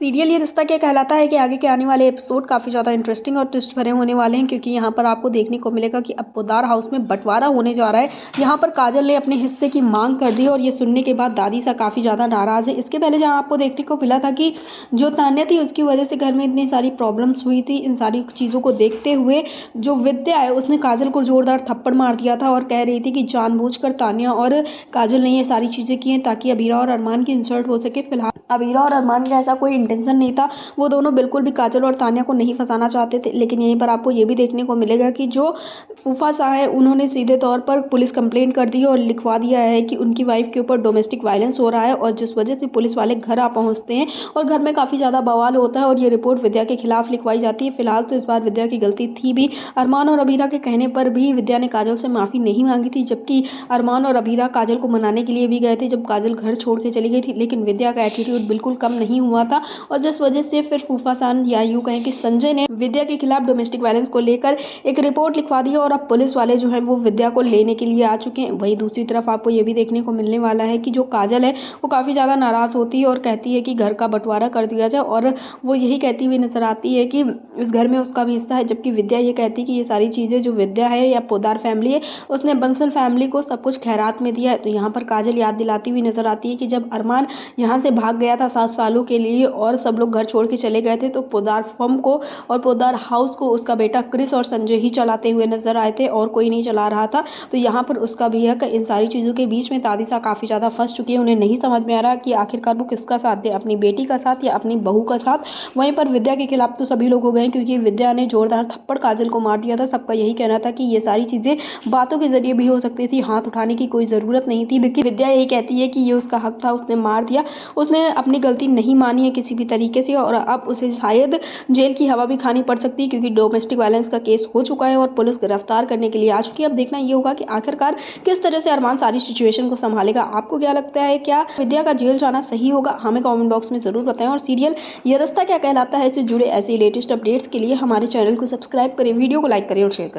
Serial ये रिश्ता क्या कहलाता है कि आगे के आने वाले एपिसोड काफ़ी ज़्यादा इंटरेस्टिंग और ट्विस्ट भरे होने वाले हैं, क्योंकि यहाँ पर आपको देखने को मिलेगा कि अब पोद्दार हाउस में बंटवारा होने जा रहा है। यहाँ पर काजल ने अपने हिस्से की मांग कर दी और ये सुनने के बाद दादी सा काफ़ी ज़्यादा नाराज़ है। इसके पहले जहाँ आपको देखने को मिला था कि जो तान्या थी उसकी वजह से घर में इतनी सारी प्रॉब्लम्स हुई थी, इन सारी चीज़ों को देखते हुए जो विद्या है उसने काजल को जोरदार थप्पड़ मार दिया था और कह रही थी कि जानबूझकर तान्या और काजल ने ये सारी चीज़ें की हैं ताकि अबीरा और अरमान की इंसल्ट हो सके। फिलहाल अबीरा और अरमान का ऐसा कोई इंटेंशन नहीं था, वो दोनों बिल्कुल भी काजल और तान्या को नहीं फंसाना चाहते थे। लेकिन यहीं पर आपको ये भी देखने को मिलेगा कि जो फूफा साहब हैं उन्होंने सीधे तौर पर पुलिस कंप्लेंट कर दी है और लिखवा दिया है कि उनकी वाइफ के ऊपर डोमेस्टिक वायलेंस हो रहा है, और जिस वजह से पुलिस वाले घर आ पहुंचते हैं और घर में काफ़ी ज़्यादा बवाल होता है और ये रिपोर्ट विद्या के खिलाफ लिखवाई जाती है। फिलहाल तो इस बार विद्या की गलती थी भी, अरमान और अबीरा के कहने पर भी विद्या ने काजल से माफ़ी नहीं मांगी थी, जबकि अरमान और अबीरा काजल को मनाने के लिए भी गए थे जब काजल घर छोड़ के चली गई थी। लेकिन विद्या का एटीट्यूड बिल्कुल कम नहीं हुआ था और जिस वजह से फिर फूफा सान या यूँ कहें कि संजय ने विद्या के खिलाफ डोमेस्टिक वायलेंस को लेकर एक रिपोर्ट लिखवा दी और अब पुलिस वाले जो है वो विद्या को लेने के लिए आ चुके हैं। वहीं दूसरी तरफ आपको ये भी देखने को मिलने वाला है कि जो काजल है वो काफ़ी ज़्यादा नाराज़ होती है और कहती है कि घर का बंटवारा कर दिया जाए, और वो यही कहती हुई नजर आती है कि इस घर में उसका भी हिस्सा है, जबकि विद्या ये कहती है कि ये सारी चीज़ें जो विद्या है या पोद्दार फैमिली है उसने बंसल फैमिली को सब कुछ खैरात में दिया है। तो यहाँ पर काजल याद दिलाती हुई नजर आती है कि जब अरमान यहाँ से भाग गया था 7 सालों के लिए और सब लोग घर छोड़ के चले गए थे, तो पोद्दार फर्म को और पोद्दार हाउस को उसका बेटा क्रिस और संजय ही चलाते हुए नजर आए थे और कोई नहीं चला रहा था। तो यहाँ पर उसका भी है कि इन सारी चीज़ों के बीच में दादीसा काफ़ी ज़्यादा फंस चुकी है, उन्हें नहीं समझ में आ रहा कि आखिरकार वो किसका साथ दे, अपनी बेटी का साथ या अपनी बहू का साथ। वहीं पर विद्या के खिलाफ तो सभी लोग हो गए क्योंकि विद्या ने जोरदार थप्पड़ काजल को मार दिया था। सबका यही कहना था कि ये सारी चीज़ें बातों के जरिए भी हो सकती थी, हाथ उठाने की कोई ज़रूरत नहीं थी। लेकिन विद्या यही कहती है कि ये उसका हक था, उसने मार दिया, उसने अपनी गलती नहीं मानी है किसी भी तरीके से और अब उसे शायद जेल की हवा भी खानी पड़ सकती है क्योंकि डोमेस्टिक वायलेंस का केस हो चुका है और पुलिस गिरफ्तार करने के लिए आ चुकी है। अब देखना ये होगा कि आखिरकार किस तरह से अरमान सारी सिचुएशन को संभालेगा। आपको क्या लगता है, क्या विद्या का जेल जाना सही होगा? हमें कमेंट बॉक्स में ज़रूर बताएं और सीरियल ये रिश्ता क्या कहलाता है से जुड़े ऐसे लेटेस्ट अपडेट्स के लिए हमारे चैनल को सब्सक्राइब करें, वीडियो को लाइक करें और शेयर करें।